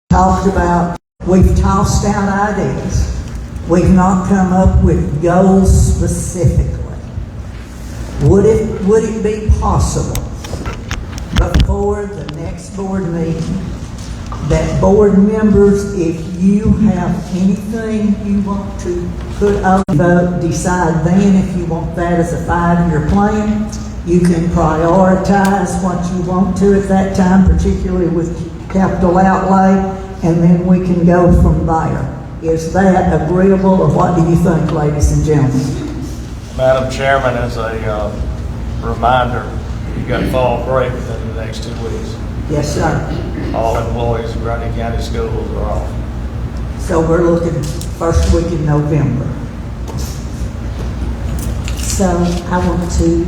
talked about, we've tossed out ideas. We've not come up with goals specifically. Would it be possible before the next board meeting that board members, if you have anything you want to put on the vote, decide then if you want that as a 5-year plan? You can prioritize what you want to at that time, particularly with capital outlay, and then we can go from there. Is that agreeable, or what do you think, ladies and gentlemen? Madam Chairman, as a reminder, you got fall break within the next 2 weeks. Yes, sir. All employees of Grundy County Schools are off. So we're looking first week in November. So I want to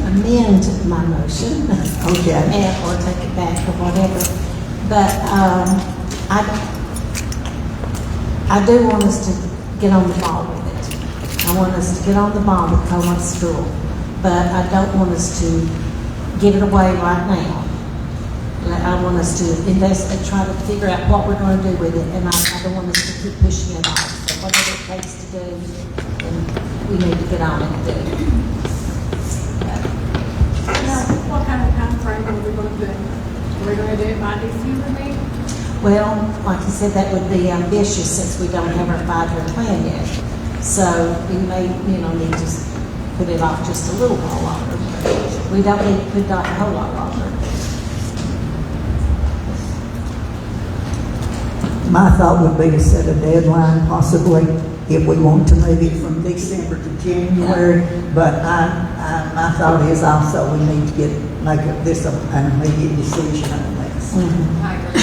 amend my motion. Okay. Or take it back or whatever. But I do want us to get on the ball with it. I want us to get on the ball with Coleman School. But I don't want us to give it away right now. I want us to invest and try to figure out what we're going to do with it, and I don't want us to keep pushing it off. So whatever it takes to do, then we need to get on it and do it. Now, what kind of time frame are we going to do? Are we going to do it by December meeting? Well, like you said, that would be ambitious since we don't have our 5-year plan yet. So we may, need to put it off just a little while longer. We don't need to put it off a whole lot longer. My thought would be to set a deadline, possibly, if we want to move it from December to January. But my thought is also we need to make this an immediate decision on this. Mm-hmm. I agree.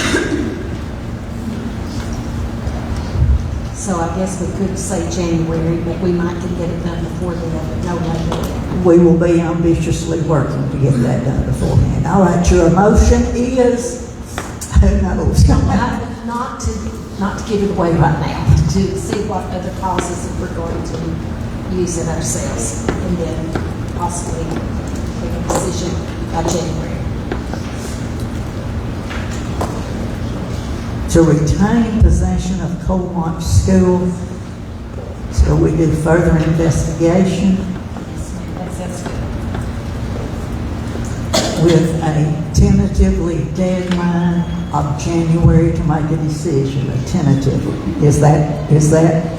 So I guess we could say January, but we might can get it done before then, but no later. We will be ambitiously working to get that done beforehand. All right, your motion is, who knows? Not to give it away right now, to see what other causes if we're going to use it ourselves, and then possibly make a decision by January. To retain possession of Coleman School, so we do further investigation That's good. with a tentatively deadline of January to make a decision, a tentative. Is that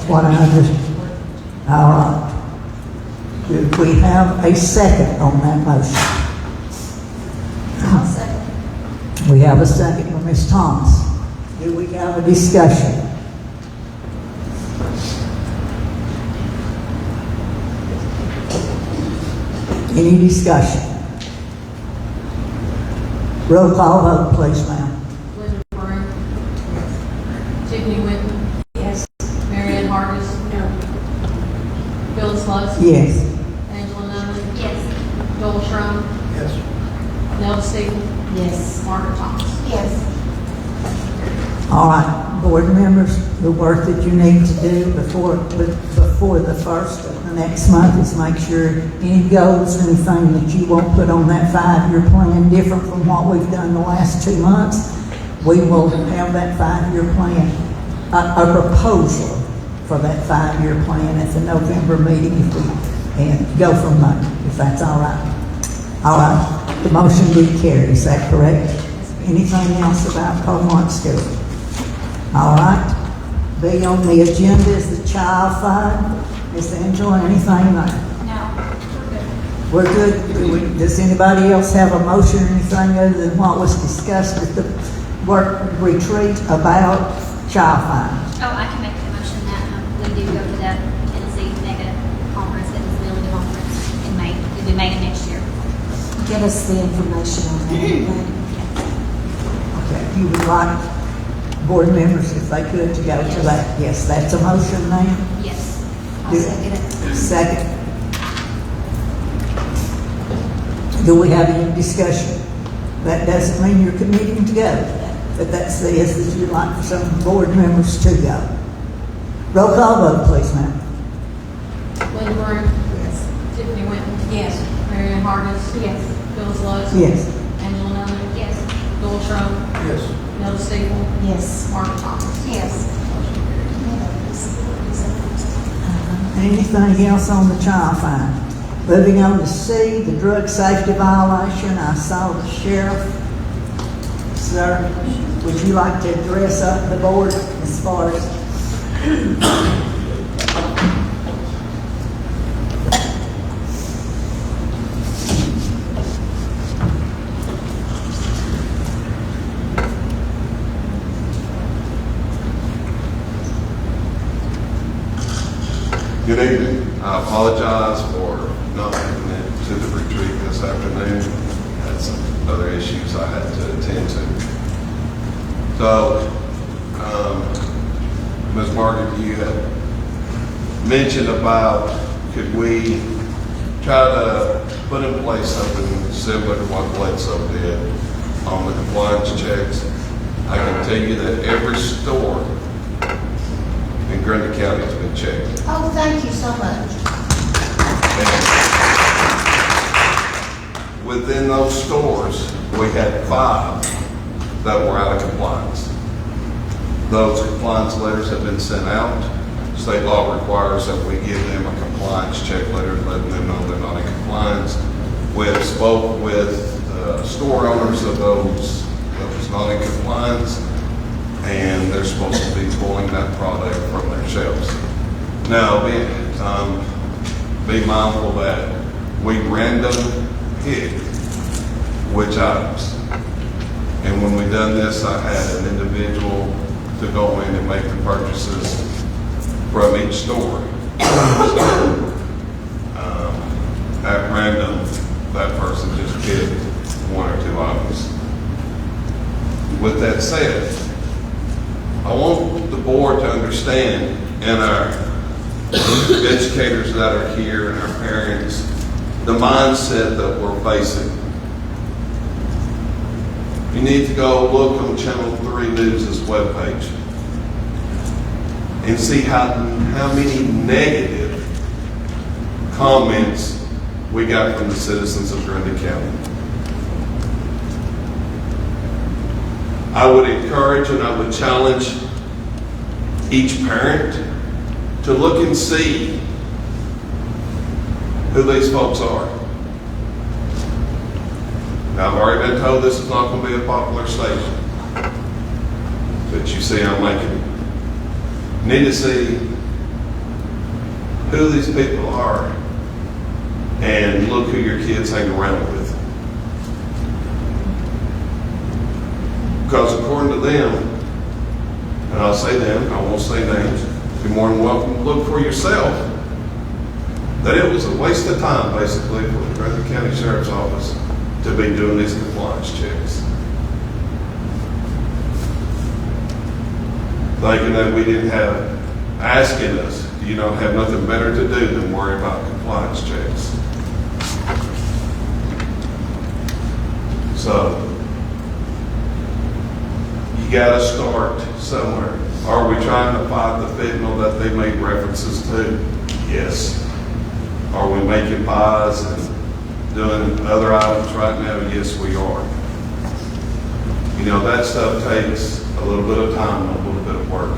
what I understand? All right. Do we have a second on that motion? I'll second. We have a second from Ms. Thomas. Do we have a discussion? Any discussion? Roll call vote, please, ma'am. Linda Brown. Tiffany Whitten. Yes. Marianne Hargis. No. Phyllis Lutz. Yes. Angela Nunley. Yes. Joel Schrum. Yes. Nell Steven. Yes. Margaret Thomas. Yes. All right, board members, the work that you need to do before the first of the next month is make sure any goals or anything that you won't put on that 5-year plan different from what we've done the last 2 months. We will have that 5-year plan, a proposal for that 5-year plan at the November meeting and go from there, if that's all right. All right, the motion did carry, is that correct? Anything else about Coleman School? All right. B on the agenda is the child fund. Ms. Angela, anything there? No. We're good. Does anybody else have a motion or anything other than what was discussed at the work retreat about child funds? Oh, I can make the motion that we do go to the Tennessee mega conference, that is the building conference in May. It'll be May of next year. Get us the information on that. Okay. You would like board members, if they could, to go to that? Yes, that's a motion, ma'am. Yes. I'll second it. Second. Do we have any discussion? That doesn't mean you're committing to go, but that says that you'd like for some board members to go. Roll call vote, please, ma'am. Linda Brown. Yes. Tiffany Whitten. Yes. Marianne Hargis. Yes. Phyllis Lutz. Yes. Angela Nunley. Yes. Joel Schrum. Yes. Melissa Steele, Yes. Mark Thomas. Yes. Anything else on the child fine? Moving on to C, the drug safety violation. I saw the sheriff. Sir, would you like to address up the board as far as? Good evening. I apologize for not making it to the retreat this afternoon. Had some other issues I had to attend to. So, Ms. Margaret, you had mentioned about could we try to put in place something similar to what Bledsoe did on the compliance checks. I can tell you that every store in Grundy County has been checked. Oh, thank you so much. And within those stores, we had 5 that were out of compliance. Those compliance letters have been sent out. State law requires that we give them a compliance check letter letting them know they're not in compliance. We have spoke with store owners of those that was not in compliance, and they're supposed to be pulling that product from their shelves. Now, be mindful that we random pick which items. And when we done this, I had an individual to go in and make the purchases from each store. So, at random, that person just picked 1 or 2 items. With that said, I want the board to understand, and our educators that are here and our parents, the mindset that we're facing. You need to go look on Channel 3 News' webpage and see how many negative comments we got from the citizens of Grundy County. I would encourage and I would challenge each parent to look and see who these folks are. Now, I've already been told this is not going to be a popular station, but you see I'm making it. You need to see who these people are and look who your kids hang around with. Because according to them, and I'll say them, I won't say names, you're more than welcome to look for yourself, that it was a waste of time, basically, for the Grundy County Sheriff's Office to be doing these compliance checks. Thinking that we didn't have, asking us, you don't have nothing better to do than worry about compliance checks. So, you gotta start somewhere. Are we trying to fight the fentanyl that they made references to? Yes. Are we making buys and doing other items right now? Yes, we are. You know, that stuff takes a little bit of time and a little bit of work.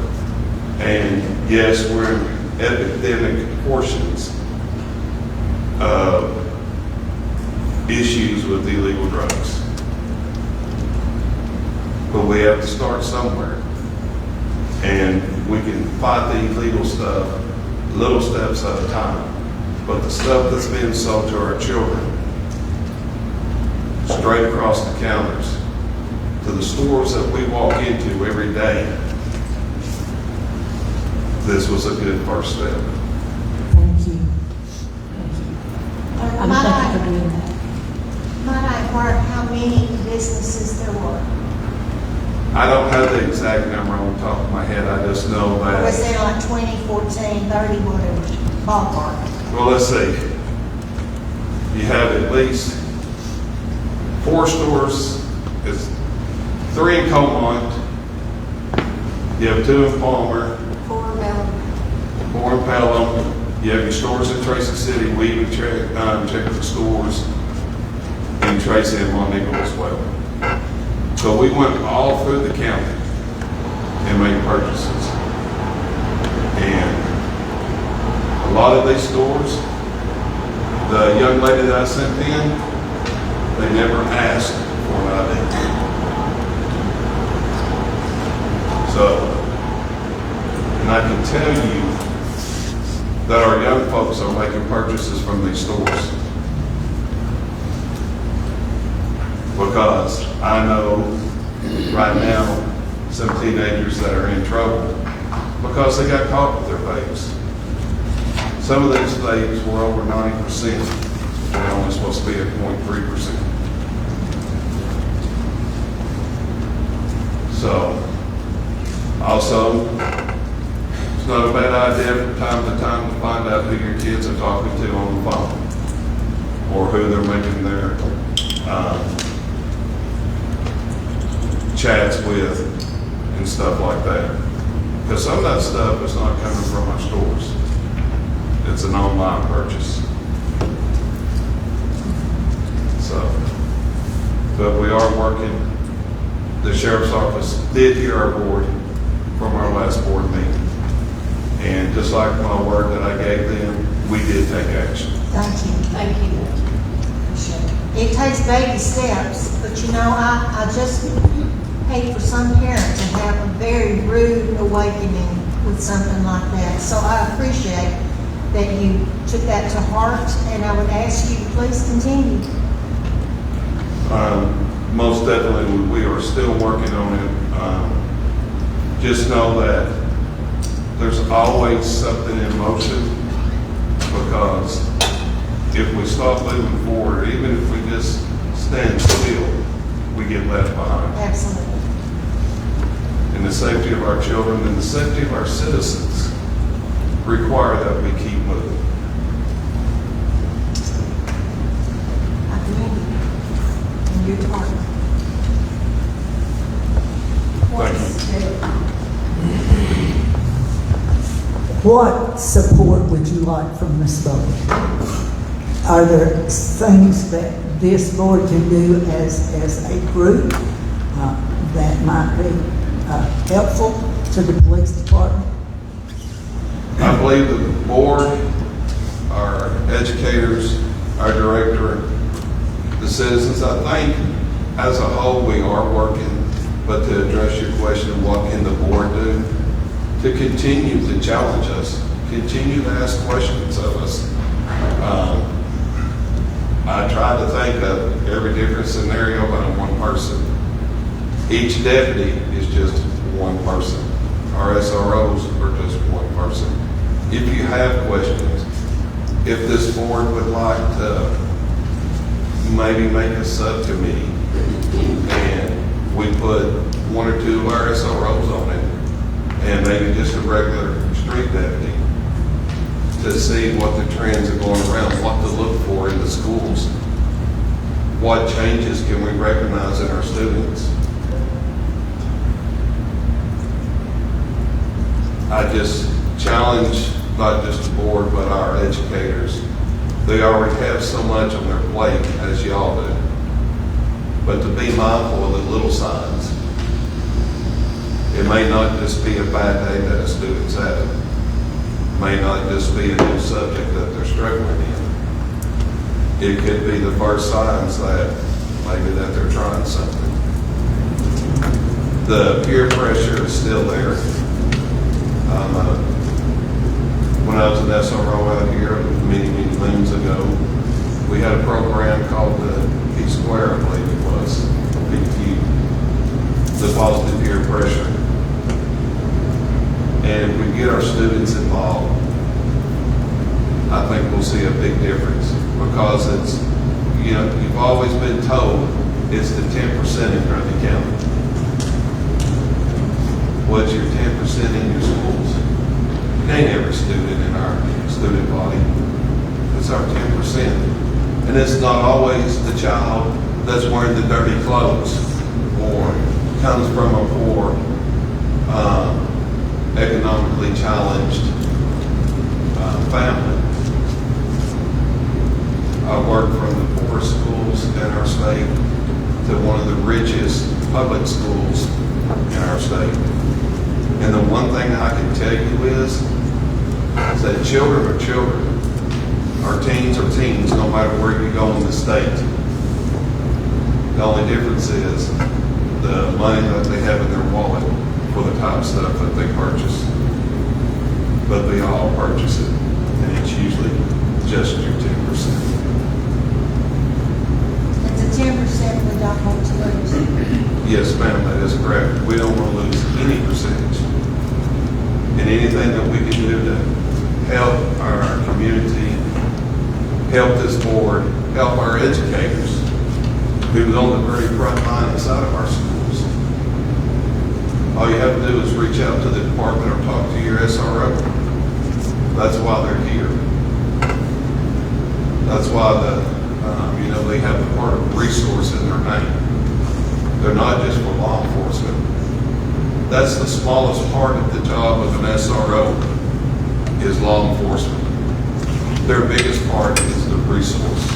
And yes, we're in epidemic portions of issues with illegal drugs. But we have to start somewhere. And we can fight the illegal stuff, little steps at a time. But the stuff that's being sold to our children, straight across the counters, to the stores that we walk into every day, this was a good first step. Thank you. Might Thank you I, for doing that. might I inquire how many businesses there were? I don't have the exact number on the top of my head. I just know Or was that. there like 20, 14, 30, whatever, ballpark? Well, let's see. You have at least 4 stores. It's 3 in Comont. You have 2 in Palmer. 4 Melbourne. 4 in Pelham. You have your stores in Tracy City. We even check the stores in Tracy and Montego as well. So we went all through the county and made purchases. And a lot of these stores, the young lady that I sent in, they never asked for an ID. So, and I can tell you that our young folks are making purchases from these stores. Because I know right now some teenagers that are in trouble because they got caught with their vapes. Some of these vapes were over 90%. They're only supposed to be at 0.3%. So, also, it's not a bad idea from time to time to find out who your kids are talking to on the phone or who they're making their chats with and stuff like that. Because some of that stuff is not coming from our stores. It's an online purchase. So, but we are working. The sheriff's office did hear our board from our last board meeting. And just like my word that I gave them, we did take action. Thank you. Thank you. Appreciate it. It takes baby steps, but you know, I just hate for some parent to have a very rude awakening with something like that. So I appreciate that you took that to heart, and I would ask you to please continue. Most definitely, we are still working on it. Just know that there's always something in motion, because if we stop moving forward, even if we just stand still, we get left behind. Absolutely. And the safety of our children and the safety of our citizens require that we keep moving. I commend you and your department. Thank you. What support would you like from this board? Are there things that this board can do as a group that might be helpful to the police department? I believe the board, our educators, our director, the citizens, I think as a whole we are working, but to address your question, what can the board do? To continue to challenge us, continue to ask questions of us. I try to think of every different scenario, but I'm one person. Each deputy is just one person. Our SROs are just one person. If you have questions, if this board would like to maybe make a subcommittee and we put one or two of our SROs on it, and maybe just a regular street deputy, to see what the trends are going around, what to look for in the schools, what changes can we recognize in our students. I just challenge not just the board, but our educators. They already have so much on their plate, as y'all do. But to be mindful of the little signs. It may not just be a bad day that a student's having. It may not just be a new subject that they're struggling in. It could be the first signs that maybe that they're trying something. The peer pressure is still there. When I was an SRO out here many moons ago, we had a program called the P Square, I believe it was, PQ, the positive peer pressure. And if we get our students involved, I think we'll see a big difference, because it's, you know, you've always been told it's the 10% in Grundy County. What's your 10% in your schools? It ain't every student in our student body. It's our 10%. And it's not always the child that's wearing the dirty clothes or comes from a poor, economically challenged family. I worked from the poorest schools in our state to one of the richest public schools in our state. And the one thing I can tell you is that children are children. Our teens are teens, no matter where you go in the state. The only difference is the money that they have in their wallet for the type of stuff that they purchase. But they all purchase it, and it's usually just your 10%. It's a 10% we don't want to lose. Yes, ma'am, that is correct. We don't want to lose any percentage. And anything that we can do to help our community, help this board, help our educators, who's on the very front line inside of our schools. All you have to do is reach out to the department or talk to your SRO. That's why they're here. That's why they have the part of resource in their name. They're not just for law enforcement. That's the smallest part of the job of an SRO is law enforcement. Their biggest part is the resource.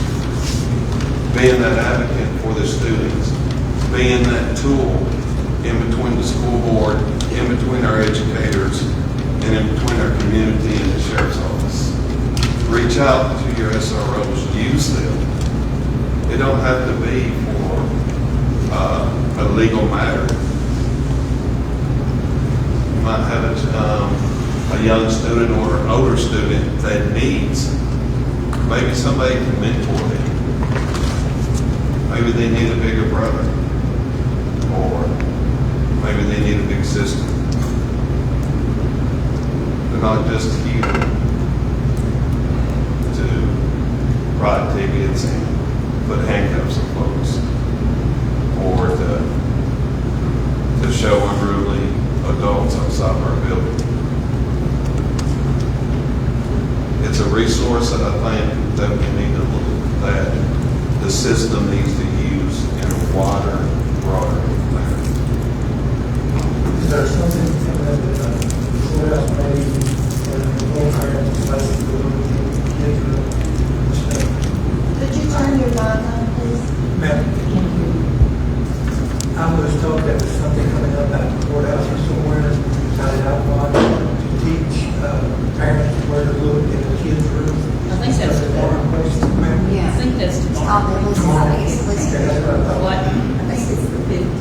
Being that advocate for the students, being that tool in between the school board, in between our educators, and in between our community and the sheriff's office. Reach out to your SROs, use them. It don't have to be for a legal matter. You might have a young student or an older student that needs, maybe somebody can mentor them. Maybe they need a bigger brother, or maybe they need a big sister. They're not just here to write tickets and put handcuffs on folks, or to show unruly adults outside of our building. It's a resource that I think that we need to look at, that the system needs to use in a wider, broader manner. Is there something that courthouse maybe, or the whole parents, basically, kids are, Could you turn your mic on, please? ma'am, I was told there was something coming up at the courthouse or somewhere, out in Alpine, to teach parents where to look in the kids' room. I think that's tomorrow. Ma'am? I think that's tomorrow. I think it's listed. Okay, that's what I thought. What? I think it's the 15th.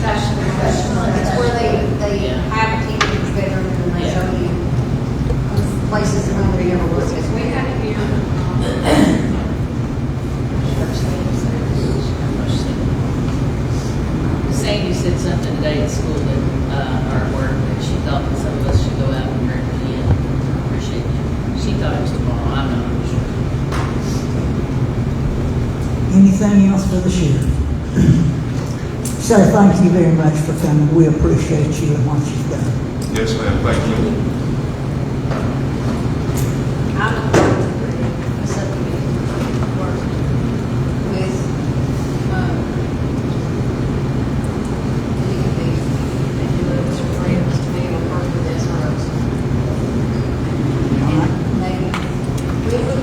It's where they have a TV in the bedroom and they show you places that nobody ever was. We had it here. Sandy said something today at school that, or at work, that she thought that some of us should go out and drink again. Appreciate it. She thought it was tomorrow. I'm not really sure. Anything else for the sheriff? Sir, thank you very much for coming. We appreciate you and what you've done. Yes, ma'am, thank you. I look forward to a subcommittee work with, DEP and do it as friends to be able to work with SROs. All right. And maybe, we would,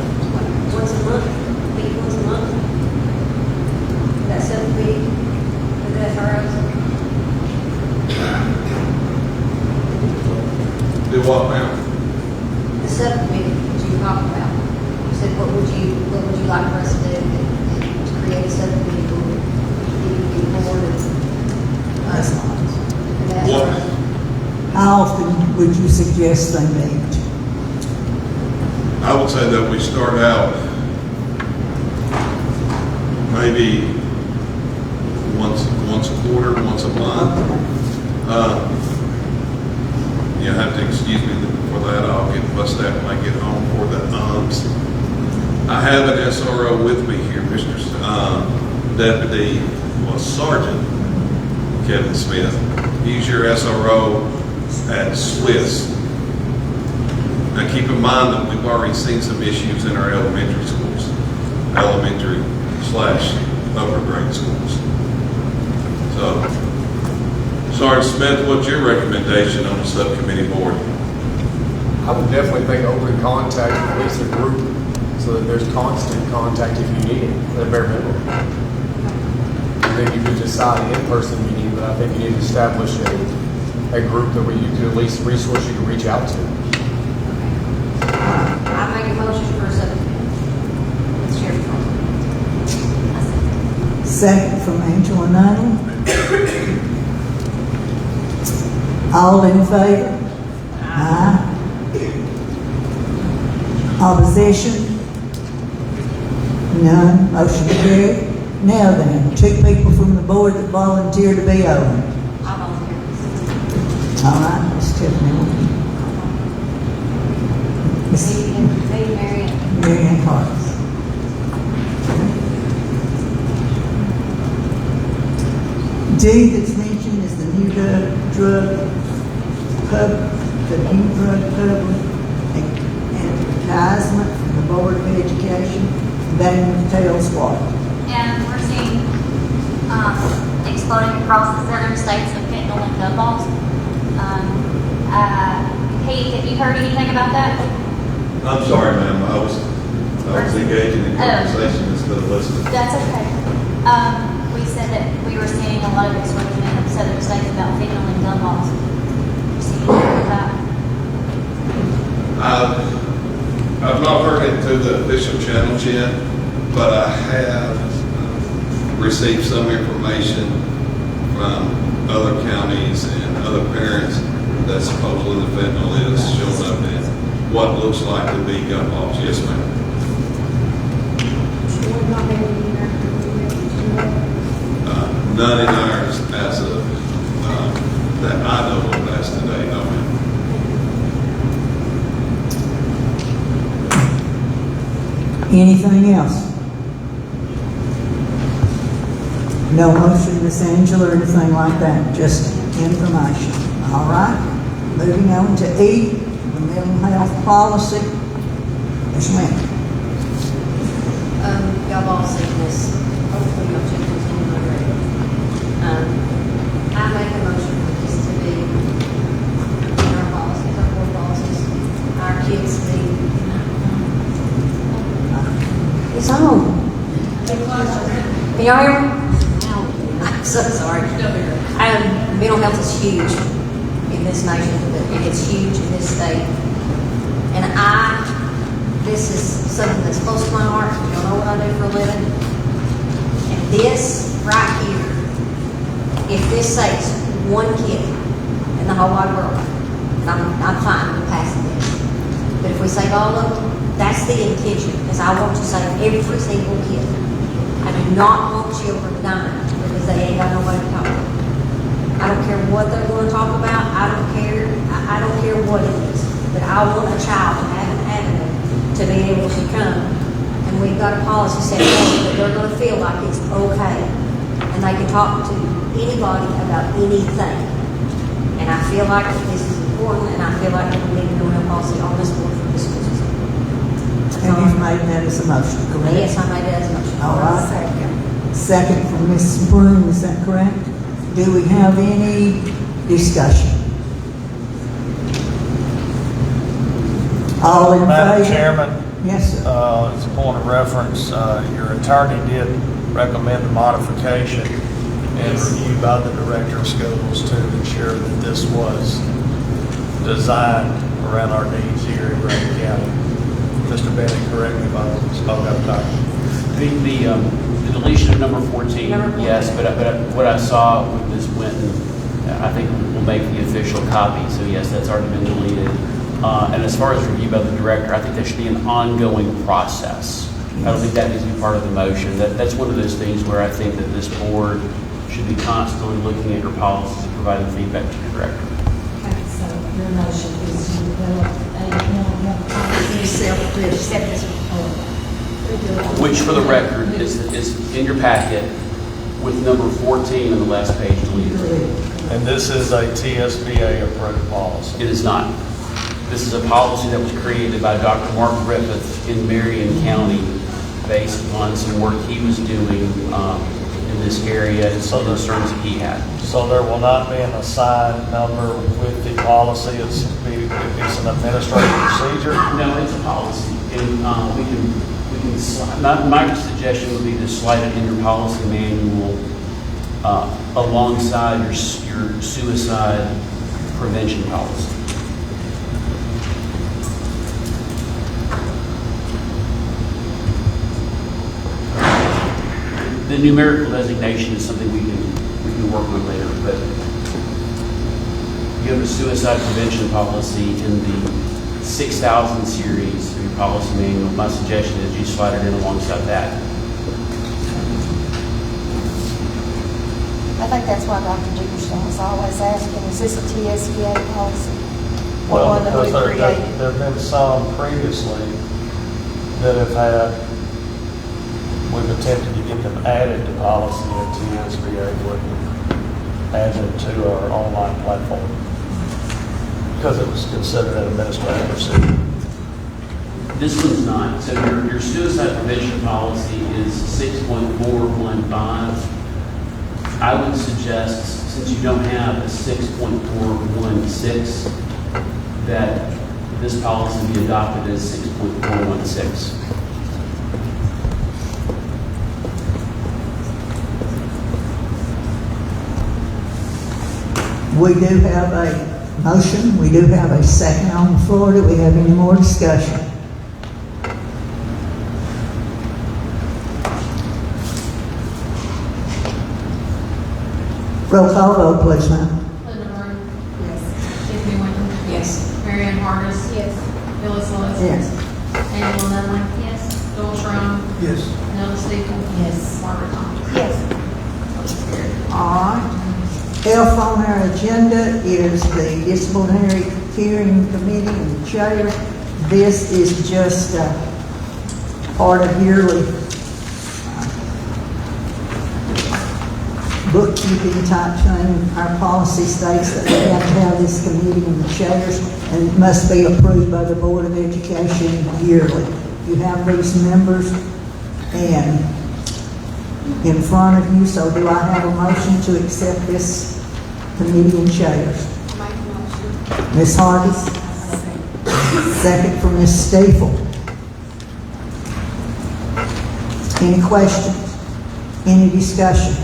once a month, meet once a month. That subcommittee with SROs. Do what, ma'am? The subcommittee that you talked about, you said, what would you like for us to do? And to create a subcommittee for the board That's and, fine. and that's. What? How often would you suggest they meet? I would say that we start out maybe once a quarter, once a month. You have to excuse me for that. I'll get fussed at when I get home for the I have an SRO with me here, Mr. Deputy, Sergeant Kevin Smith. He's your SRO at Swiss. Now keep in mind that we've already seen some issues in our elementary schools, elementary/upper grade schools. So, Sergeant Smith, what's your recommendation on the subcommittee board? I would definitely think open contact with at least a group so that there's constant contact if you need it, at a bare minimum. And think you could decide an in-person meeting, but I think you need to establish a group that you could at least resource you can reach out to. I make a motion for a subcommittee. Let's share it. Second from Angela Nunn. All in favor? Aye. Opposition? None. Motion carried. Now then, 2 people from the board that volunteer to be on. I volunteer. All right, Miss Tiffany. Miss Mary. Mary Ann Harris. D that's mentioned is the new drug public advertisement from the Board of Education. That entails what? And we're seeing exploding across the southern states of fentanyl and gun laws. Kate, have you heard anything about that? I'm sorry, ma'am, I was engaging in conversation instead of listening. That's okay. We said that we were seeing a lot of explosion in the southern states about fentanyl and gun laws. You see anything about that? I've not heard it through the official channels yet, but I have received some information from other counties and other parents that supposedly the fentanyl is showing up in what looks like to be gun laws. Yes, ma'am. None in ours as of that I know of as today, no, ma'am. Anything else? No motion, Miss Angela, or anything like that, just information. All right, moving on to E, the mental health policy. Yes, ma'am. Y'all all seen this. Hopefully y'all check this in already. I make a motion for this to be in our policies, our board policies, our kids leave. It's on. Can y'all hear me? I'm so sorry. Mental health is huge in this nation. It's huge in this state. And this is something that's close to my heart. Y'all know what I do for a living. And this right here, if this saves one kid in the whole wide world, I'm fine with passing this. But if we save all of them, that's the intention, is I want to save every single kid. I do not want children dying because they ain't got nobody to talk to. I don't care what they're going to talk about. I don't care what it is. But I want a child to have an avenue to be able to come. And we've got a policy set forth that they're going to feel like it's okay. And they can talk to anybody about anything. And I feel like this is important, and I feel like we need to do a policy on this board for this school system. And you've made that as a motion, correct? Yes, I made that as a motion. All right. Second from Mrs. Broom, is that correct? Do we have any discussion? All in favor? Madam Chairman, Yes, sir. as a point of reference, your attorney did recommend a modification and review by the Director of Schools to ensure that this was designed around our needs here in Grant County. Mr. Bennett, correct me if I spoke out of time. The deletion of number 14, yes, but what I saw with Ms. Winton, I think will make the official copy, so yes, that's already been deleted. And as far as review by the director, I think that should be an ongoing process. I don't think that needs to be part of the motion. That's one of those things where I think that this board should be constantly looking at your policies and providing feedback to the director. Okay, so your motion is to develop a mental health policy. Which, for the record, is in your packet with number 14 on the last page deleted. And this is a TSBA approved policy. It is not. This is a policy that was created by Dr. Mark Griffith in Marion County based on some work he was doing in this area and some concerns that he had. So there will not be an assigned number with the policy. It's an administrative procedure. No, it's a policy, and we can. My suggestion would be to slide it in your policy manual alongside your suicide prevention policy. The numerical designation is something we can work on later, but you have a suicide prevention policy in the 6000 series of your policy manual. My suggestion is you slide it in alongside that. I think that's why Dr. Dickerson was always asking, is this a TSBA policy? Or Well, one that we because created? there have been some previously that have had, we've attempted to get them added to policy and TSBA wouldn't add them to our online platform because it was considered an administrative procedure. This one's not. So your suicide prevention policy is 6.415. I would suggest, since you don't have a 6.416, that this policy be adopted as 6.416. We do have a motion, we do have a second on the floor. Do we have any more discussion? Roll call vote, please, ma'am. Linda Martin. Yes. Tiffany Winton. Yes. Mary Ann Hargis. Yes. Phyllis Lewis. Yes. Angela Nunley. Yes. Joel Schrum. Yes. Nelda Stevens. Yes. Margaret Thomas. Yes. All right. F on our agenda is the disciplinary hearing committee and the chair. This is just part of yearly bookkeeping type thing. Our policy states that we have to have this committee and the chairs, and it must be approved by the Board of Education yearly. You have these members and in front of you, so do I have a motion to accept this committee and chairs? Make a motion. Ms. Harvey? Second from Ms. Stiefel. Any questions? Any discussion?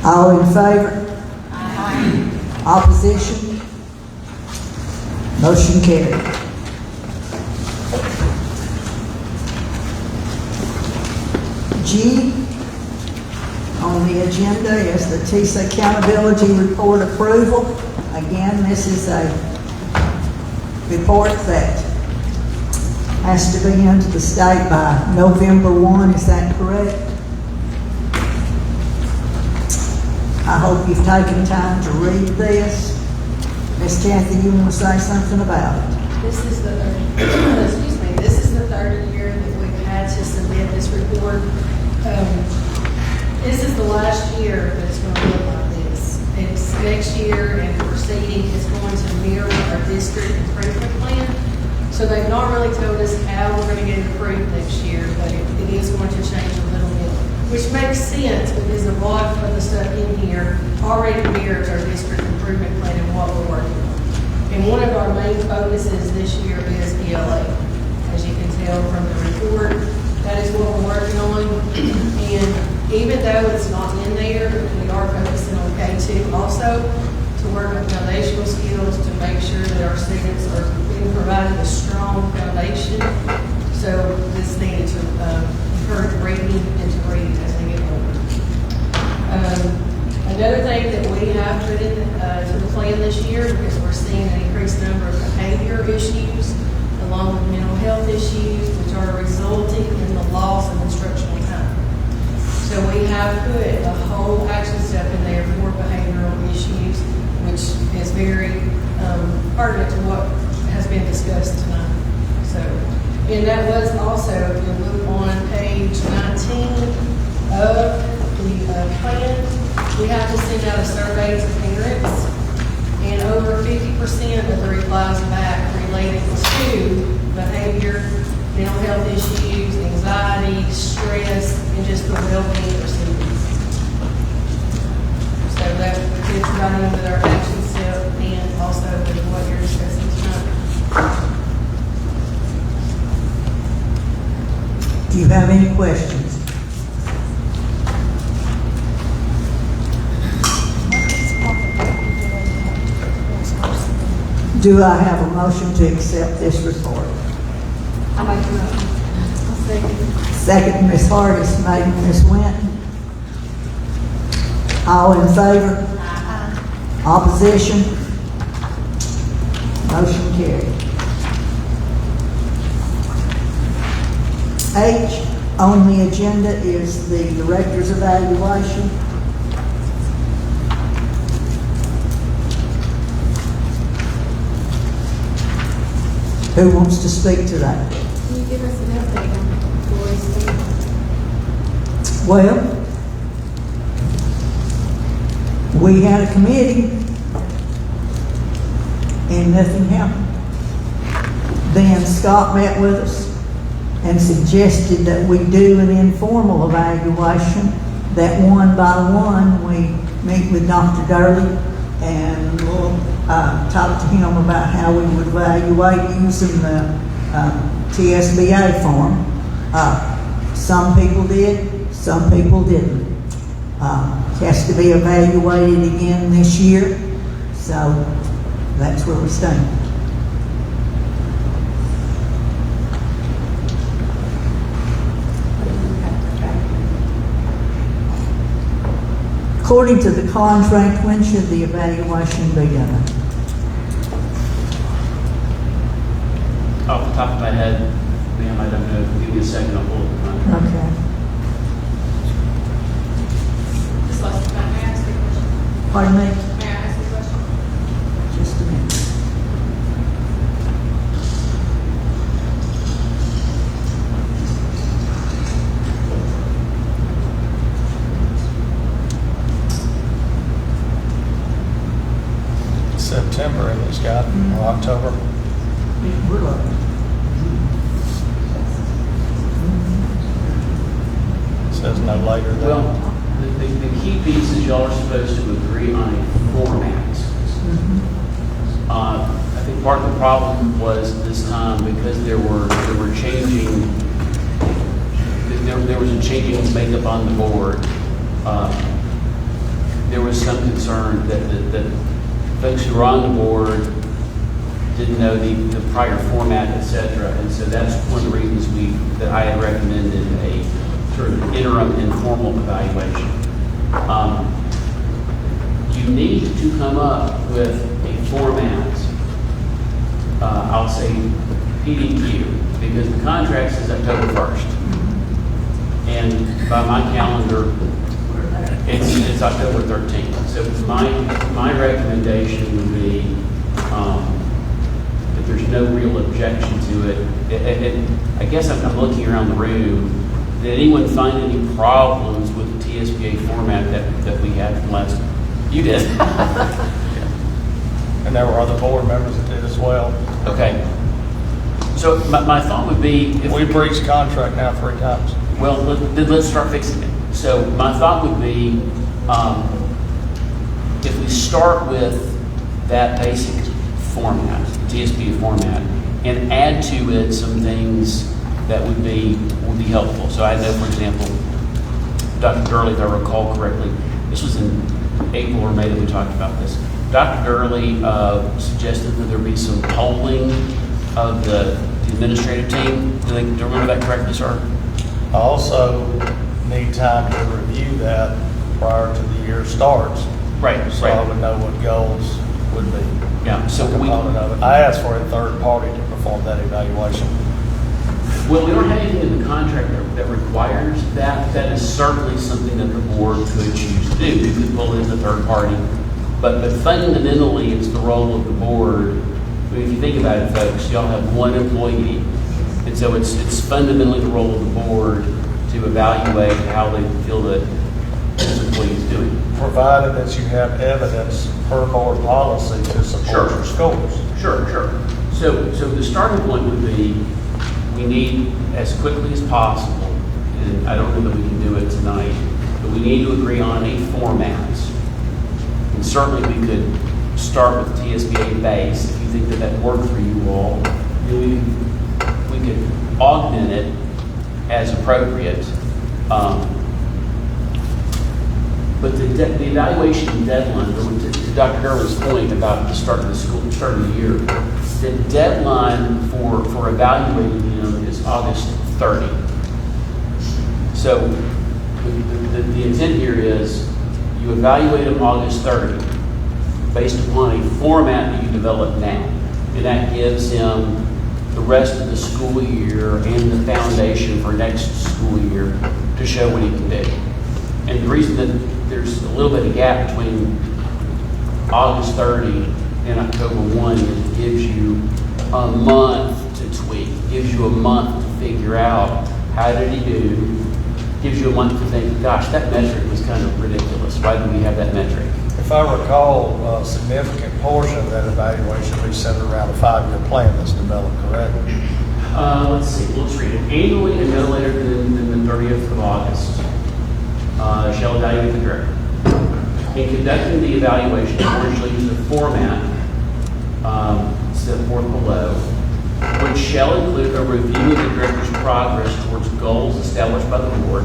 All in favor? Aye. Opposition? Motion carried. G on the agenda is the TISA Accountability Report approval. Again, this is a report that has to be into the state by November 1, is that correct? I hope you've taken time to read this. Ms. Kathy, you want to say something about it? This is the this is the third year that we've had to submit this report. This is the last year that it's going to look like this. It's next year and proceeding is going to mirror our district improvement plan. So they've not really told us how we're going to get it approved next year, but it is going to change a little bit, which makes sense because a lot of the stuff in here already mirrors our district improvement plan and what we're working on. And one of our main focuses this year is ELA. As you can tell from the report, that is what we're working on. And even though it's not in there, we are focusing on K2 also to work on foundational skills to make sure that our students are being provided a strong foundation. So this needed to encourage reading and to read as they get older. Another thing that we have put in to the plan this year, because we're seeing an increased number of behavior issues along with mental health issues, which are resulting in the loss of instructional time. So we have put a whole action step in there for behavioral issues, which is very pertinent to what has been discussed tonight. So, and that was also, if you look on page 19 of the plan, we have to send out a survey to parents, and over 50% of the replies back related to behavior, mental health issues, anxiety, stress, and just the well-being of students. So that fits right in with our action step and also with what you're discussing tonight. Do you have any questions? Do I have a motion to accept this report? I make the motion. I'll second. Second, Ms. Hargis, made by Ms. Winton. All in favor? Opposition? Motion carried. H, on the agenda is the director's evaluation. Who wants to speak to that? Can you give us an update on Lori's thing? Well, we had a committee and nothing happened. Then Scott met with us and suggested that we do an informal evaluation, that one by one we meet with Dr. Durley and we'll talk to him about how we would evaluate using the TSBA form. Some people did, some people didn't. Has to be evaluated again this year, so that's where we stand. According to the contract, when should the evaluation be done? Off the top of my head, ma'am, I don't know. Give me a second, I'll pull it. Okay. Ms. Lester, may I ask you a question? Pardon me? May I ask you a question? Just a minute. September, and it's got, or October. We're lucky. It says no later than. Well, the key piece is y'all are supposed to agree on a format. I think part of the problem was this time because there were changing, there was a changing makeup on the board. There was some concern that folks who were on the board didn't know the prior format, et cetera. And so that's one of the reasons that I had recommended a sort of interim informal evaluation. You need to come up with a format, I'll say PDQ, because the contract says October 1st. And by my calendar, it's October 13th. So my recommendation would be, if there's no real objection to it, I guess I'm looking around the room, did anyone find any problems with the TSBA format that we had from last? You did. And there were other board members that did as well. Okay. So my thought would be, if We breached contract now 3 times. well, let's start fixing it. So my thought would be, if we start with that basic format, TSBA format, and add to it some things that would be helpful. So I know, for example, Dr. Gurley, if I recall correctly, this was in April or May that we talked about this. Dr. Gurley suggested that there be some polling of the administrative team. Do you remember that correctly, sir? I also need time to review that prior to the year starts. Right, So I would know what goals would be. Yeah, so a component of it. I asked for a third party to perform that evaluation. well, we don't have anything in the contract that requires that. That is certainly something that the board could choose to do. You could pull in the third party. But fundamentally, it's the role of the board. I mean, if you think about it, folks, y'all have one employee. And so it's fundamentally the role of the board to evaluate how they feel that this employee is doing. Provided that you have evidence per board policy to support your scores. Sure. So the starting point would be, we need, as quickly as possible, and I don't know that we can do it tonight, but we need to agree on a format. And certainly we could start with TSBA base, if you think that worked for you all. We could augment it as appropriate. But the evaluation deadline, to Dr. Gurley's point about the start of the year, the deadline for evaluating them is August 30. So the intent here is you evaluate them August 30 based upon a format that you develop now. And that gives him the rest of the school year and the foundation for next school year to show what he can do. And the reason that there's a little bit of gap between August 30 and October 1 is it gives you a month to tweak, gives you a month to figure out how did he do, gives you a month to think, gosh, that metric was kind of ridiculous. Why did we have that metric? If I recall, a significant portion of that evaluation will be centered around a 5-year plan that's developed, correct? Let's see, let's read it. Annually and no later than the 30th of August, shall evaluate the director. In conducting the evaluation, the board shall use the format set forth below, which shall include a review of the director's progress towards goals established by the board,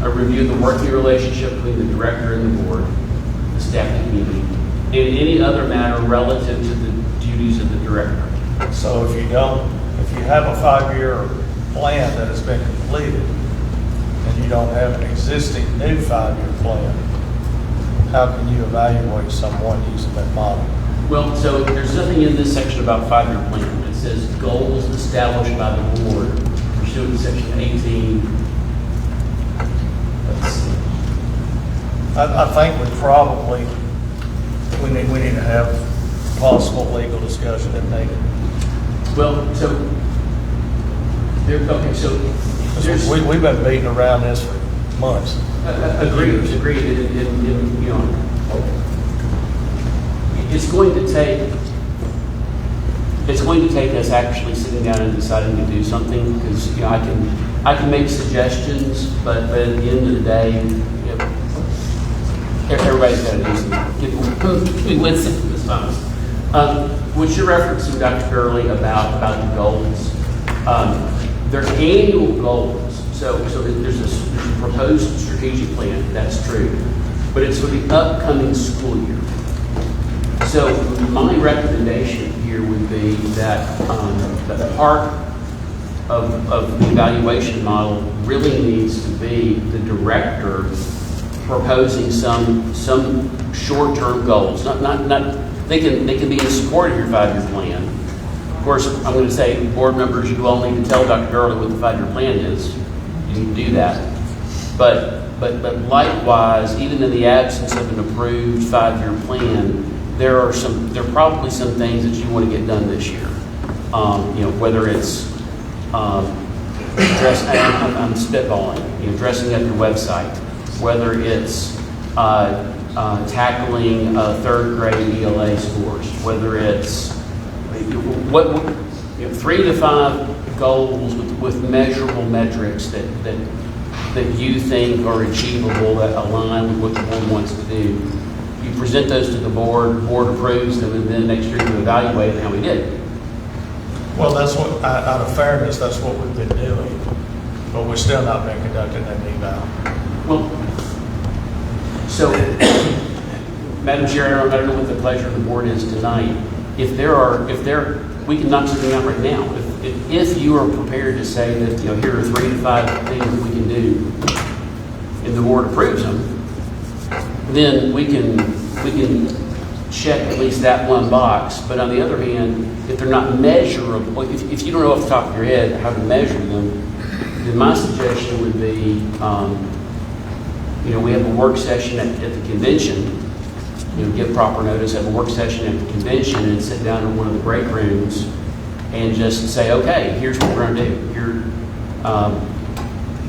a review of the working relationship between the director and the board, the staff and community, and any other matter relative to the duties of the director. So if you have a 5-year plan that has been completed, and you don't have an existing new 5-year plan, how can you evaluate someone using that model? Well, so there's nothing in this section about 5-year plan. It says goals established by the board pursuant to section 18. Let's see. I think we need to have possible legal discussion if needed. Well, so We've been beating around this for months. Agreed. And, you know, it's going to take us actually sitting down and deciding to do something, because, you know, I can make suggestions, but at the end of the day, you know, everybody's got to do something. We win something this time. What you're referencing, Dr. Gurley, about the goals, they're annual goals. So there's a proposed strategic plan, that's true, but it's for the upcoming school year. So my recommendation here would be that the part of the evaluation model really needs to be the director proposing some short-term goals. They can be in support of your 5-year plan. Of course, I'm going to say, board members, you all need to tell Dr. Gurley what the 5-year plan is. You need to do that. But likewise, even in the absence of an approved 5-year plan, there are probably some things that you want to get done this year. You know, whether it's I'm spitballing, you know, dressing up your website, whether it's tackling 3rd grade ELA scores, whether it's 3 to 5 goals with measurable metrics that you think are achievable, that align with what the board wants to do. You present those to the board approves them, and then next year you evaluate how we did. Well, that's what, out of fairness, that's what we've been doing, but we're still not been conducting that eval. Well, so, Madam Chair, I don't know what the pleasure of the board is tonight. We can knock something out right now. If you are prepared to say that, you know, here are 3 to 5 things that we can do, and the board approves them, then we can check at least that one box. But on the other hand, if they're not measurable, if you don't know off the top of your head how to measure them, then my suggestion would be, you know, we have a work session at the convention. You know, give proper notice, have a work session at the convention, and sit down in one of the break rooms and just say, okay, here's what we're going to do.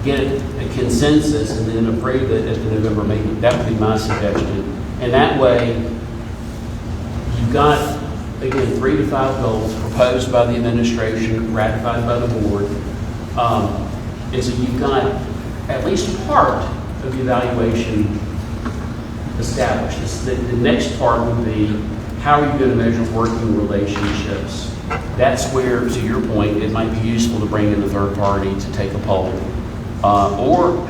Get a consensus and then approve it at the November meeting. That would be my suggestion. And that way, you've got, again, 3 to 5 goals proposed by the administration, ratified by the board. And so you've got at least part of the evaluation established. The next part would be, how are you going to measure working relationships? That's where, to your point, it might be useful to bring in a third party to take a poll. Or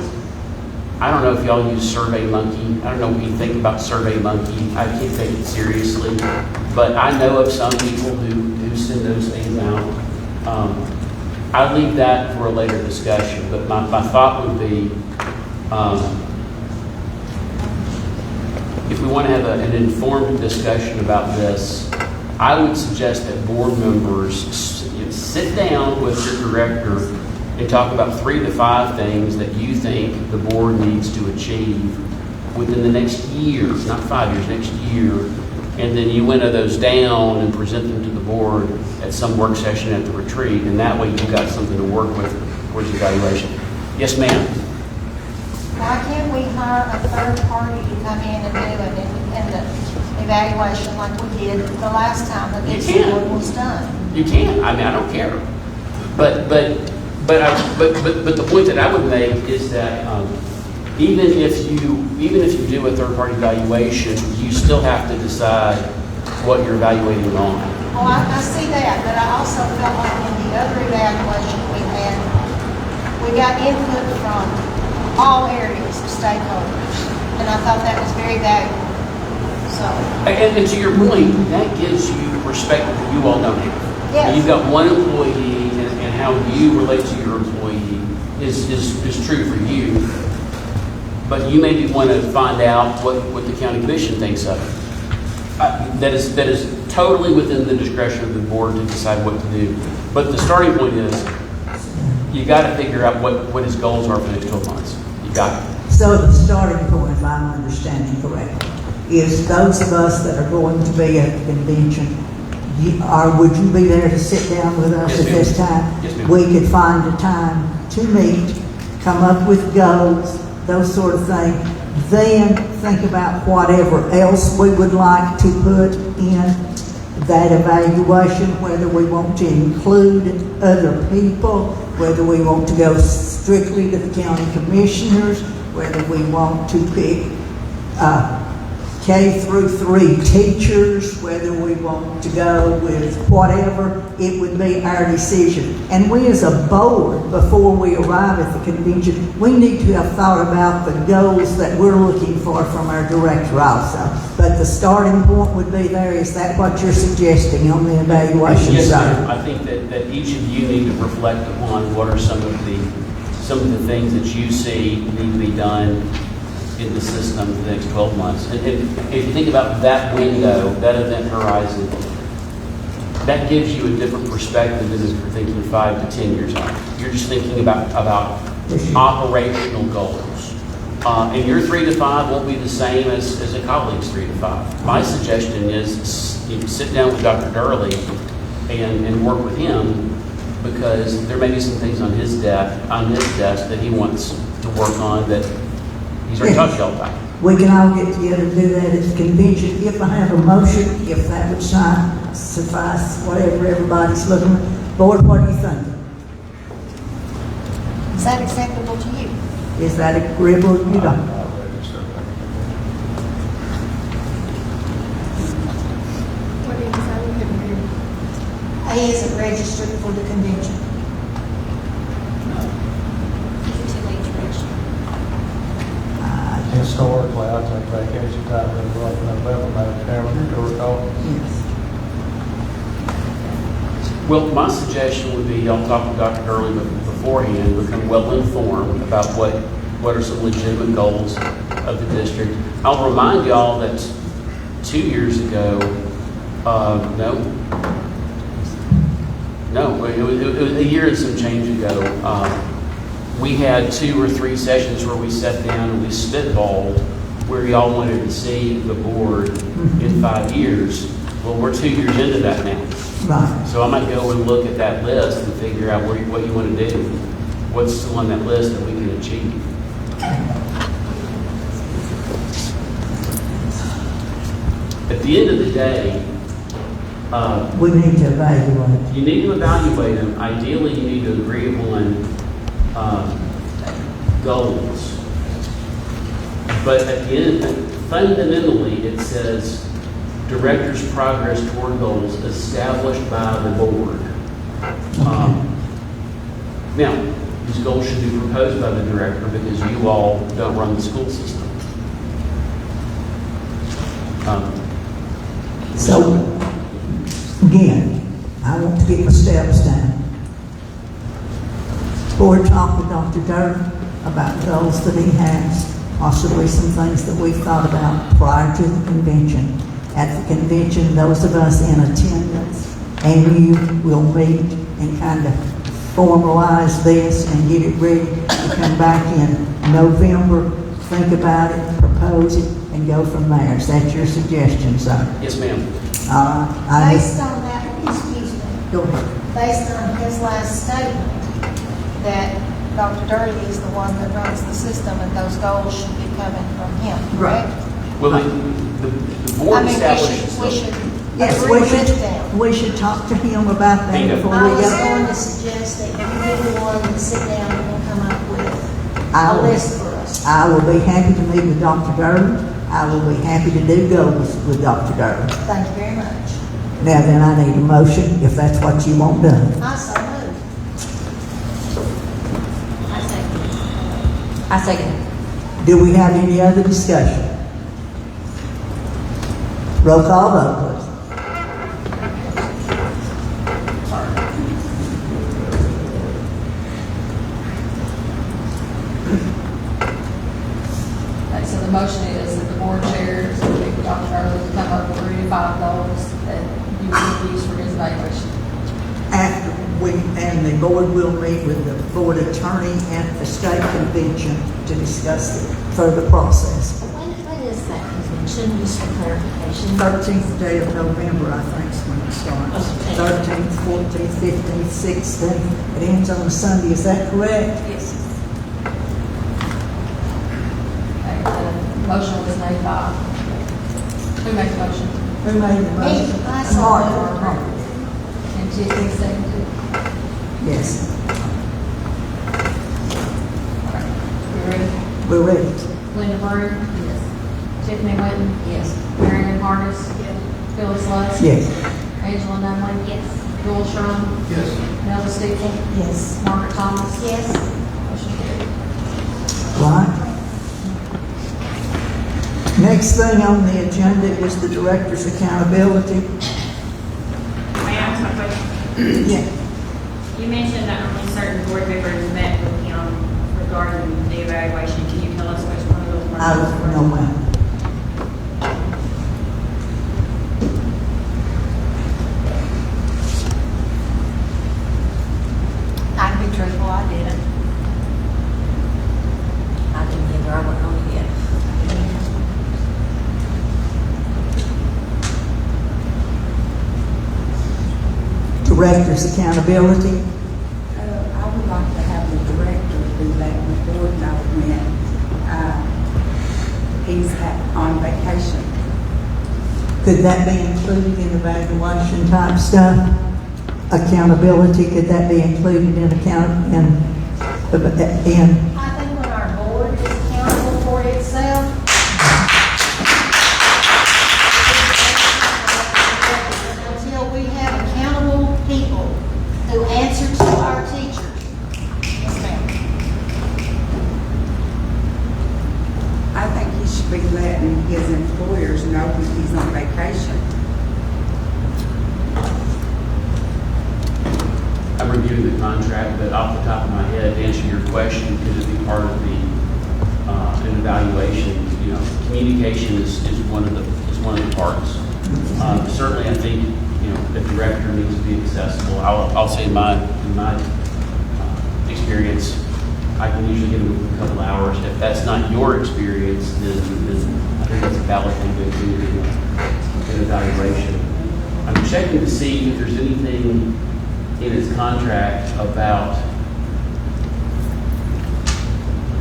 I don't know if y'all use SurveyMonkey. I don't know what you think about SurveyMonkey. I can't take it seriously. But I know of some people who send those things out. I leave that for a later discussion. But my thought would be, if we want to have an informed discussion about this, I would suggest that board members sit down with your director and talk about 3 to 5 things that you think the board needs to achieve within the next year, not 5 years, next year. And then you winnow those down and present them to the board at some work session at the retreat. And that way you've got something to work with towards evaluation. Yes, ma'am. Why can't we hire a third party to come in and do an independent evaluation like we did the last time that this board was done? You can. I mean, I don't care. But the point that I would make is that even if you do a third-party evaluation, you still have to decide what you're evaluating on. Well, I see that, but I also felt like in the other evaluation we had, we got input from all areas of stakeholders, and I thought that was very valuable. So. And to your point, that gives you perspective that you all don't have. Yes. You've got one employee, and how you relate to your employee is true for you. But you maybe want to find out what the county commission thinks of it. That is totally within the discretion of the board to decide what to do. But the starting point is, you got to figure out what his goals are for the next 12 months. You got it. So the starting point, if I'm understanding correctly, is those of us that are going to be at the convention, would you be there to sit down with us Yes, at this time? Yes, ma'am. We could find a time to meet, come up with goals, those sort of things. Then think about whatever else we would like to put in that evaluation, whether we want to include other people, whether we want to go strictly to the county commissioners, whether we want to pick K through 3 teachers, whether we want to go with whatever, it would be our decision. And we as a board, before we arrive at the convention, we need to have thought about the goals that we're looking for from our director also. But the starting point would be there. Is that what you're suggesting on the evaluation Yes, side? ma'am. I think that each of you need to reflect upon what are some of the things that you see need to be done in the system for the next 12 months. And if you think about that window, that event horizon, that gives you a different perspective than if you're thinking 5 to 10 years out. You're just thinking about operational goals. And your 3 to 5 won't be the same as a colleague's 3 to 5. My suggestion is you sit down with Dr. Durley and work with him, because there may be some things on his desk that he wants to work on that he's already talked to y'all about. We can all get together and do that at the convention. If I have a motion, if that would suffice, whatever everybody's looking at. Board, what do you think? Is that acceptable to you? Is that agreeable to you? What do you say? We couldn't hear you. He isn't registered for the convention. You're too late to register. Historically, I take vacation time in like November, Madam Chairman, do you recall? Yes. Well, my suggestion would be y'all talk with Dr. Durley beforehand, become well informed about what are some legitimate goals of the district. I'll remind y'all that 2 years ago, it was a year and some change ago. We had 2 or 3 sessions where we sat down and we spitballed where y'all wanted to see the board in 5 years. Well, we're 2 years into that now. Right. So I might go and look at that list and figure out what you want to do. What's still on that list that we can achieve. At the end of the day, we need to evaluate. you need to evaluate them. Ideally, you need to agree upon goals. But at the end, fundamentally, it says director's progress toward goals established by the board. Now, these goals should be proposed by the director because you all don't run the school system. So, again, I want to get my steps down. Board talk with Dr. Durham about goals that he has, possibly some things that we've thought about prior to the convention. At the convention, those of us in attendance and you will meet and kind of formalize this and get it ready to come back in November, think about it, propose it, and go from there. Is that your suggestion, sir? Yes, ma'am. Based on that, excuse me, Go ahead. based on his last statement, that Dr. Dirty is the one that runs the system and those goals should be coming from him, correct? Well, the board I mean, establishes we should Yes, agree with them. we should talk to him about that Bingo. before I we was go. going to suggest that you be the one that sit down and come up with I a will- list for us. I will be happy to meet with Dr. Durham. I will be happy to do goals with Dr. Durham. Thank you very much. Now then, I need a motion if that's what you want done. I so moved. I second. Do we have any other discussion? Roll call vote, please. Okay, so the motion is that the board chair, so Dr. Early, to come up with 3 to 5 goals that you would use for his evaluation. After and the board will meet with the board attorney at the state convention to discuss the further process. When is that convention, just for clarification? 13th day of November, I think, is when it starts. Okay. 13th, 14th, 15th, 16th. It ends on a Sunday, is that correct? Yes. Okay, the motion was made by, who made the motion? Who made the motion? Me, I saw Mark. And Tiffany seconded. Yes, Okay, we ready? we're ready. Linda Broom? Yes. Tiffany Witten? Yes. Marion Hardis? Yes. Phyllis Lush? Yes. Angela Nunley? Yes. Joel Shrun? Yes. Melba Steele? Yes. Margaret Thomas? Yes. Motion carried. Right. Next thing on the agenda is the director's accountability. May I ask a question? Yeah. You mentioned that only certain board members met with him regarding the evaluation. Can you tell us which one of those were? I don't know, ma'am. I can be truthful, I didn't. I didn't either, I wasn't on it yet. Director's accountability. I would like to have the director do that before no when he's on vacation. Could that be included in evaluation type stuff? Accountability, could that be included in I think when our board is accountable for itself, until we have accountable people who answer to our teachers. Yes, ma'am. I think he should be letting his employers know when he's on vacation. I'm reviewing the contract, but off the top of my head, to answer your question, could it be part of the, an evaluation? You know, communication is one of the parts. Certainly, I think, you know, the director needs to be accessible. I'll say in my experience, I can usually get them a couple hours. If that's not your experience, then I think that's a valid thing to include in an evaluation. I'm checking to see if there's anything in its contract about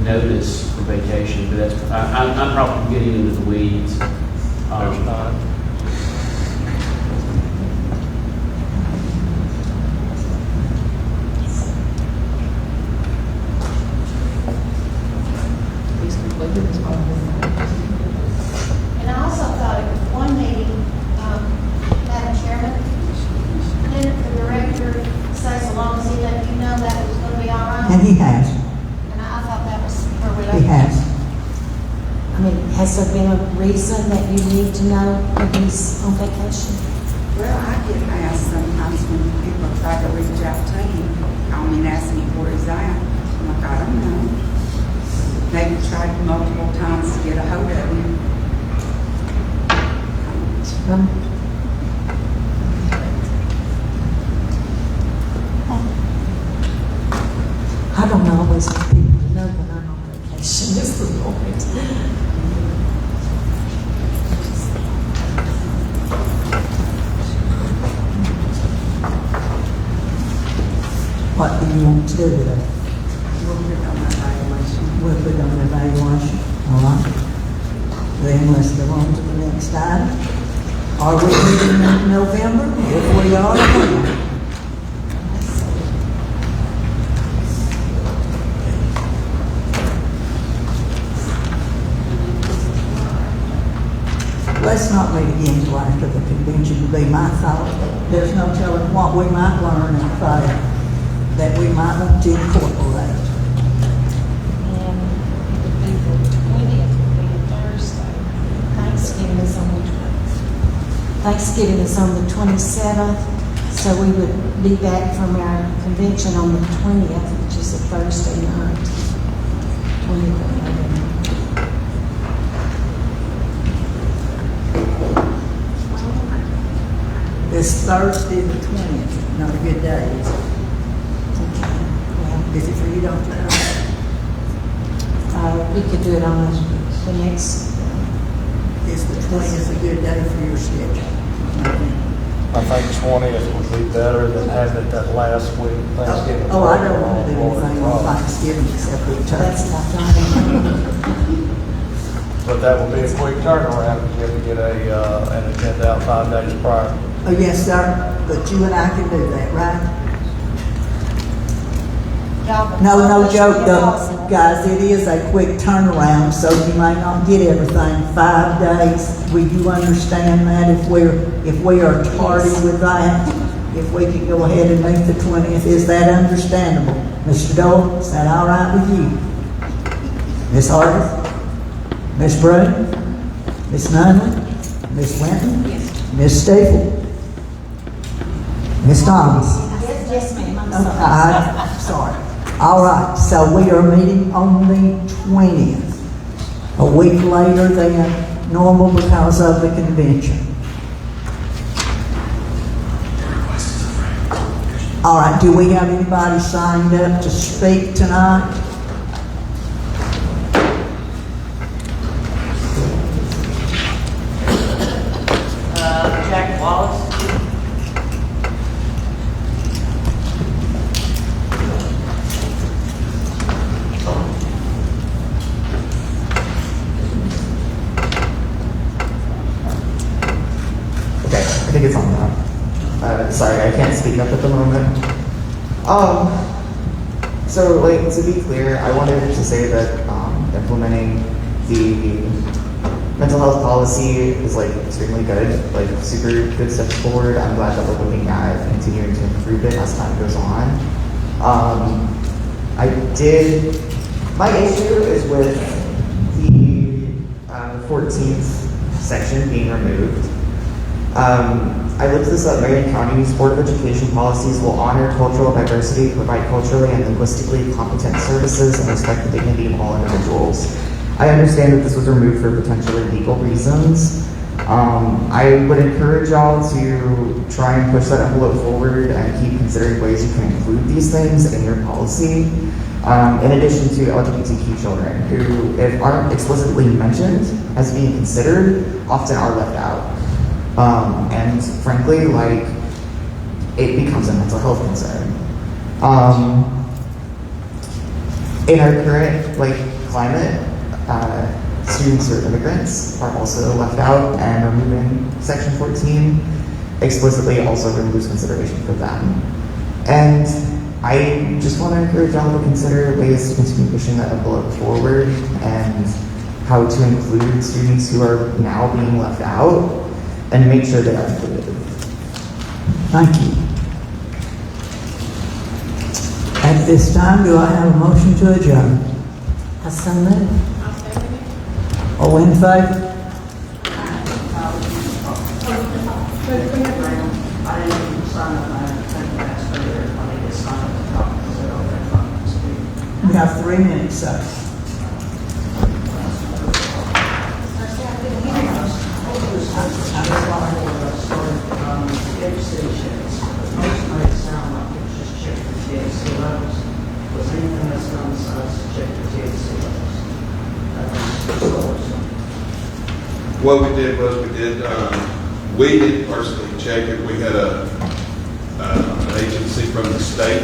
notice for vacation, but that's, I'm probably getting into the weeds. There's not. And I also thought at one meeting, Madam Chairman, didn't the director say so long as he let you know that was going to be all right? And he has. reason that you need to know when he's on vacation? Well, I get asked sometimes when people try to reach out to him, ask me where he's at. I'm like, I don't know. Maybe tried multiple times to get a hold of him. I don't always want people to know when I'm on vacation, is the point. What do you want to do with it? We'll put it on evaluation. We'll put it on evaluation, all right? Then let's go on to the next item. Are we meeting in November? If we are, when? Let's not meet again until after the convention would be my thought. There's no telling what we might learn and that we might want to incorporate. And it would be the 20th, would be a Thursday. Thanksgiving is on the 20th. Thanksgiving is on the 27th, so we would be back from our convention on the 20th, which is a Thursday night. 20th of November. This Thursday, the 20th, not a good day, is it? Is it for you, Dr. Earl? We could do it on the next. Is the 20th a good day for your schedule? I think 20th would be better than having it that last week, Thanksgiving. Oh, I don't want to do anything on Thanksgiving except we That's turkey. not But that will be a quick turnaround, because you have to get an agenda out 5 days prior. Oh, yes, sir, but you and I can do that, right? No joke though, guys, it is a quick turnaround, so you may not get everything 5 days. We do understand that if we are tardy with that, if we could go ahead and meet the 20th, is that understandable? Mr. Dole, is that all right with you? Ms. Harder? Ms. Brown? Ms. Nunley? Ms. Winton? Yes. Ms. Staple? Ms. Thomas? Yes, ma'am, I'm I'm sorry. All right, so we are meeting on the 20th, a week later than normal because of the convention. All right, do we have anybody signed up to speak tonight? Jack Wallace. Okay, I think it's on now. Sorry, I can't speak up at the moment. So, like, to be clear, I wanted to say that implementing the mental health policy is, like, extremely good, like, super good steps forward. I'm glad that we're looking at continuing to improve it as time goes on. My issue is with the 14th section being removed. I looked this up. Marion County's Board of Education policies will honor cultural diversity, provide culturally and linguistically competent services, and respect the dignity of all individuals. I understand that this was removed for potentially legal reasons. I would encourage y'all to try and push that envelope forward and keep considering ways you can include these things in your policy. In addition to LGBTQ children, who, if aren't explicitly mentioned as being considered, often are left out. And frankly, like, it becomes a mental health concern. In our current, like, climate, students or immigrants are also left out, and removing Section 14 explicitly also removes consideration for them. And I just want to encourage y'all to consider ways to continue pushing that envelope forward and how to include students who are now being left out and make sure they are included. Thank you. At this time, do I have a motion to adjourn? I so moved. All in favor? But if we have, I didn't even sign up, I think that's for there, I need to sign up the top, because they're over there front of the speaker. We have 3 minutes, sir. What we did was we didn't personally check it. We had an agency from the state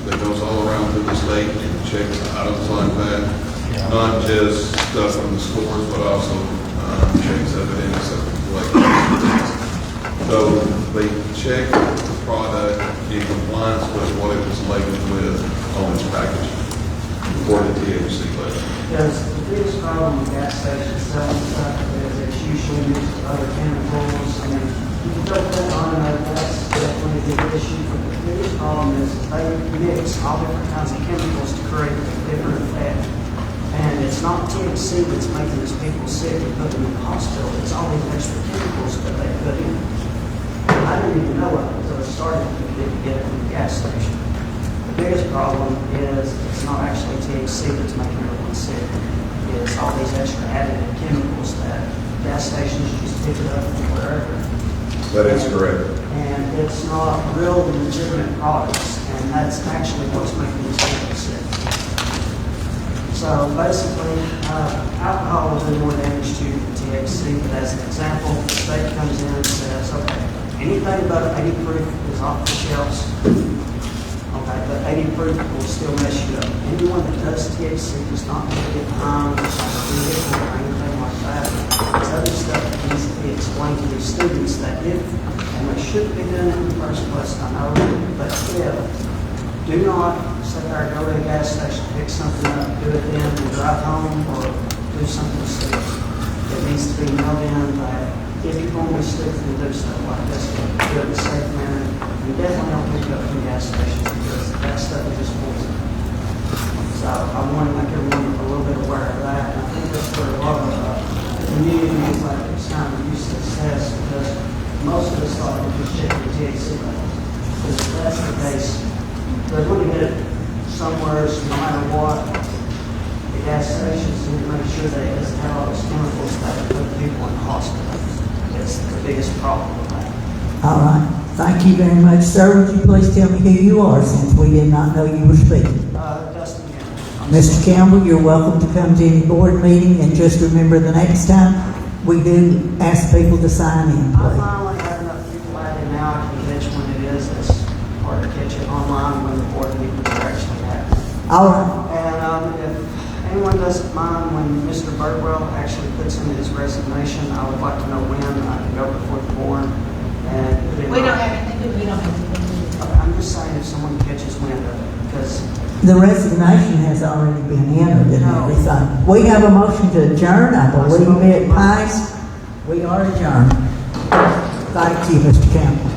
that goes all around through the state and checks items like that. Not just stuff from the stores, but also checks evidence of like. So they checked the product in compliance with what it was labeled with on its package, according to the THC label. Because the biggest problem with gas stations selling stuff is it's usually used with other chemicals. I mean, you can put that on there, that's definitely a big issue. But the biggest problem is they mix all different kinds of chemicals to create a different effect. And it's not THC that's making these people sick and putting them in the hospital. It's all these extra chemicals that they put in. I didn't even know it until I started to get it from the gas station. The biggest problem is it's not actually THC that's making everyone sick. It's all these extra additive chemicals that gas stations just pick it up from wherever. That is correct. And it's not real legitimate products, and that's actually what's making these people sick. So basically, alcohol will do more damage to you than THC, but as an example, the state comes in and says, okay, anything above 80 proof is off the shelves. Okay, but 80 proof will still mess you up. Anyone that does THC does not need to get behind like a vehicle or anything like that. It's other stuff that needs to be explained to these students that if, and they shouldn't be doing it in the first place, I know, but if, do not sit there, go to a gas station, pick something up, do it then, and drive home, or do something stupid. It needs to be nailed in that if you're going to be stupid and do stuff like this, do it in a safe manner. You definitely don't pick up from gas stations because that stuff is just poison. So I want to make everyone a little bit aware of that. And I think that's where a lot of communities like this kind of use this test because most of us thought we could check the THC levels. Because if that's the case, they're going to get it somewhere, so no matter what, the gas stations need to make sure that it doesn't have all those chemicals that put people in the hospital. It's the biggest problem with that. All right. Thank you very much, sir. Would you please tell me who you are since we did not know you were speaking? Dustin Campbell. Mr. Campbell, you're welcome to come to any board meeting, and just remember the next time we do ask people to sign in, I please. finally have enough people added now, I can catch when it is. It's hard to catch it online when the board meetings are actually happening. All right. And if anyone doesn't mind, when Mr. Birdwell actually puts in his resignation, I would like to know when I can go before the board. And We don't have anything, we don't have anything. I'm just saying if someone catches wind of it, because The resignation has already been entered and everything. We have a motion to adjourn. I believe it passed. We are adjourned. Thank you, Mr. Campbell.